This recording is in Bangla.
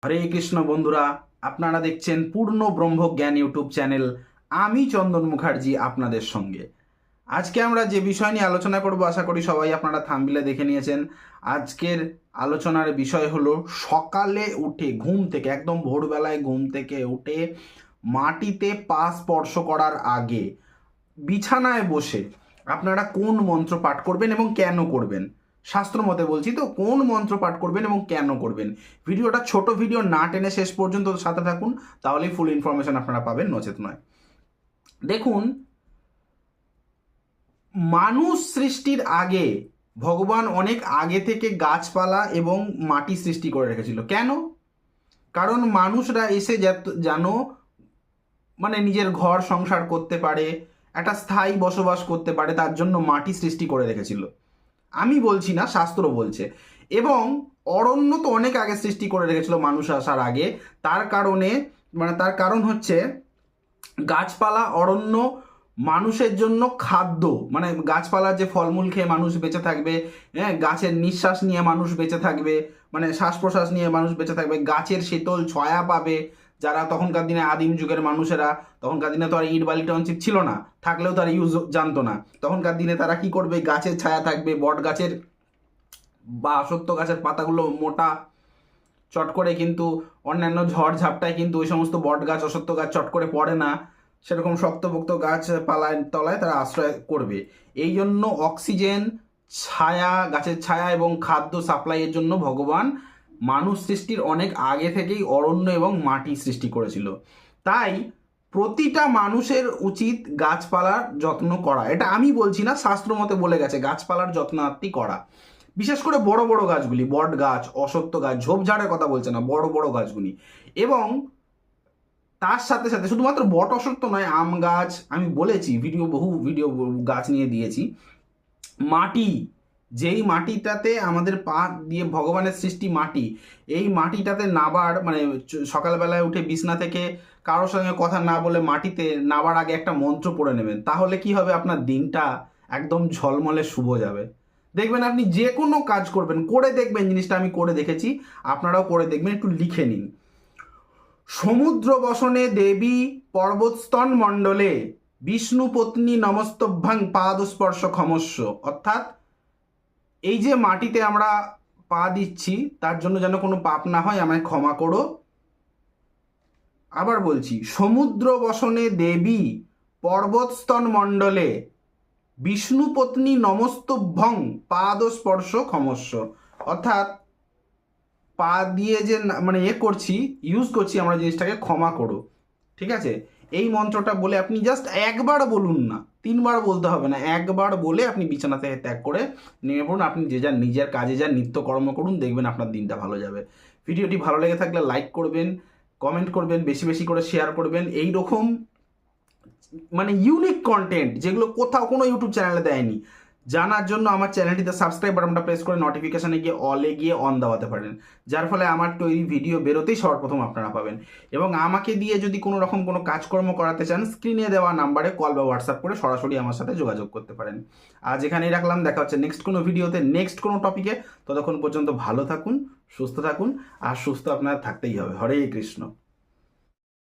হরে কৃষ্ণ বন্ধুরা, আপনারা দেখছেন পূর্ণ ব্রহ্মজ্ঞান ইউটিউব চ্যানেল। আমি চন্দন মুখার্জি আপনাদের সঙ্গে। আজকে আমরা যে বিষয় নিয়ে আলোচনা করব, আশা করি সবাই আপনারা থাম্বনেলে দেখে নিয়েছেন। আজকের আলোচনার বিষয় হলো সকালে উঠে ঘুম থেকে, একদম ভোরবেলায় ঘুম থেকে উঠে মাটিতে পা স্পর্শ করার আগে বিছানায় বসে আপনারা কোন মন্ত্র পাঠ করবেন এবং কেন করবেন। শাস্ত্র মতে বলছি তো, কোন মন্ত্র পাঠ করবেন এবং কেন করবেন। ভিডিওটা ছোট ভিডিও, না টেনে শেষ পর্যন্ত সাথে থাকুন, তাহলেই ফুল ইনফরমেশন আপনারা পাবেন, নচেত নয়। দেখুন, মানুষ সৃষ্টির আগে ভগবান অনেক আগে থেকে গাছপালা এবং মাটি সৃষ্টি করে রেখেছিল। কেন? কারণ মানুষরা এসে যেন মানে নিজের ঘর সংসার করতে পারে, একটা স্থায়ী বসবাস করতে পারে, তার জন্য মাটি সৃষ্টি করে রেখেছিল। আমি বলছি না, শাস্ত্র বলছে। এবং অরণ্য তো অনেক আগে সৃষ্টি করে রেখেছিল মানুষ আসার আগে। তার কারণে তার কারণ হচ্ছে গাছপালা, অরণ্য মানুষের জন্য খাদ্য, মানে গাছপালার যে ফলমূল খেয়ে মানুষ বেঁচে থাকবে, হ্যাঁ, গাছের নিঃশ্বাস নিয়ে মানুষ বেঁচে থাকবে, মানে শ্বাস প্রশ্বাস নিয়ে মানুষ বেঁচে থাকবে, গাছের শীতল ছায়া পাবে। যারা তখনকার দিনে আদিম যুগের মানুষেরা, তখনকার দিনে তো আর ইট বালি টাউনশিপ ছিল না, থাকলেও তারা ইউজ জানতো না। তখনকার দিনে তারা কি করবে, গাছের ছায়া থাকবে, বট গাছের বা অশ্বত্থ গাছের পাতাগুলো মোটা, চট করে কিন্তু অন্যান্য ঝড় ঝাপটায় কিন্তু ওই সমস্ত বট গাছ অশ্বত্থ গাছ চট করে পড়ে না, সেরকম শক্তপোক্ত গাছ পালায় তলায় তারা আশ্রয় করবে। এই জন্য অক্সিজেন, ছায়া, গাছের ছায়া এবং খাদ্য সাপ্লাইয়ের জন্য ভগবান মানুষ সৃষ্টির অনেক আগে থেকেই অরণ্য এবং মাটি সৃষ্টি করেছিল। তাই প্রতিটা মানুষের উচিত গাছপালার যত্ন করা। এটা আমি বলছি না, শাস্ত্র মতে বলে গেছে গাছপালার যত্নার্থী করা। বিশেষ করে বড় বড় গাছগুলি, বট গাছ, অশ্বত্থ গাছ, ঝোপঝাড়ের কথা বলছে না, বড় বড় গাছগুলি। এবং তার সাথে সাথে শুধুমাত্র বট অশ্বত্থ নয়, আম গাছ, আমি বলেছি বহু ভিডিও গাছ নিয়ে দিয়েছি। মাটি, যেই মাটিটাতে আমাদের পা দিয়ে ভগবানের সৃষ্টি মাটি, এই মাটিটাতে নাবার মানে সকালবেলায় উঠে বিছনা থেকে কারোর সঙ্গে কথা না বলে মাটিতে নাবার আগে একটা মন্ত্র পড়ে নেবেন। তাহলে কি হবে, আপনার দিনটা একদম ঝলমলে শুভ যাবে। দেখবেন আপনি যে কোনো কাজ করবেন, করে দেখবেন, জিনিসটা আমি করে দেখেছি, আপনারাও করে দেখবেন, একটু লিখে নিন। সমুদ্র বসনে দেবী পর্বতস্তন মণ্ডলে বিষ্ণু পত্নী নমস্তভ্যাং পাদস্পর্শ ক্ষমস্য। অর্থাৎ এই যে মাটিতে আমরা পা দিচ্ছি, তার জন্য যেন কোনো পাপ না হয়, আমায় ক্ষমা করো। আবার বলছি, সমুদ্র বসনে দেবী পর্বতস্তন মণ্ডলে বিষ্ণু পত্নী নমস্তভ্যং পাদস্পর্শ ক্ষমস্য। অর্থাৎ পা দিয়ে যে মানে করছি, ইউজ করছি আমরা জিনিসটাকে, ক্ষমা করো। ঠিক আছে, এই মন্ত্রটা বলে আপনি জাস্ট একবার বলুন না, 3বার বলতে হবে না, একবার বলে আপনি বিছানা থেকে ত্যাগ করে নেমে পড়ুন। আপনি যে যার নিজের কাজে যার নিত্যকর্ম করুন, দেখবেন আপনার দিনটা ভালো যাবে। ভিডিওটি ভালো লেগে থাকলে লাইক করবেন, কমেন্ট করবেন, বেশি বেশি করে শেয়ার করবেন। এই রকম মানে ইউনিক কন্টেন্ট যেগুলো কোথাও কোনো ইউটিউব চ্যানেলে দেয়নি, জানার জন্য আমার চ্যানেলটিতে সাবস্ক্রাইব বাটনটা প্রেস করে নোটিফিকেশানে গিয়ে অলে গিয়ে অন দেওয়াতে পারেন, যার ফলে আমার তৈরি ভিডিও বেরোতেই সবার প্রথম আপনারা পাবেন। এবং আমাকে দিয়ে যদি কোনো রকম কোনো কাজকর্ম করাতে চান, স্ক্রিনে দেওয়া নাম্বারে কল বা হোয়াটসঅ্যাপ করে সরাসরি আমার সাথে যোগাযোগ করতে পারেন। আজ এখানেই রাখলাম, দেখা হচ্ছে নেক্সট কোনো ভিডিওতে, নেক্সট কোনো টপিকে। ততক্ষণ পর্যন্ত ভালো থাকুন, সুস্থ থাকুন, আর সুস্থ আপনারা থাকতেই হবে। হরে কৃষ্ণ।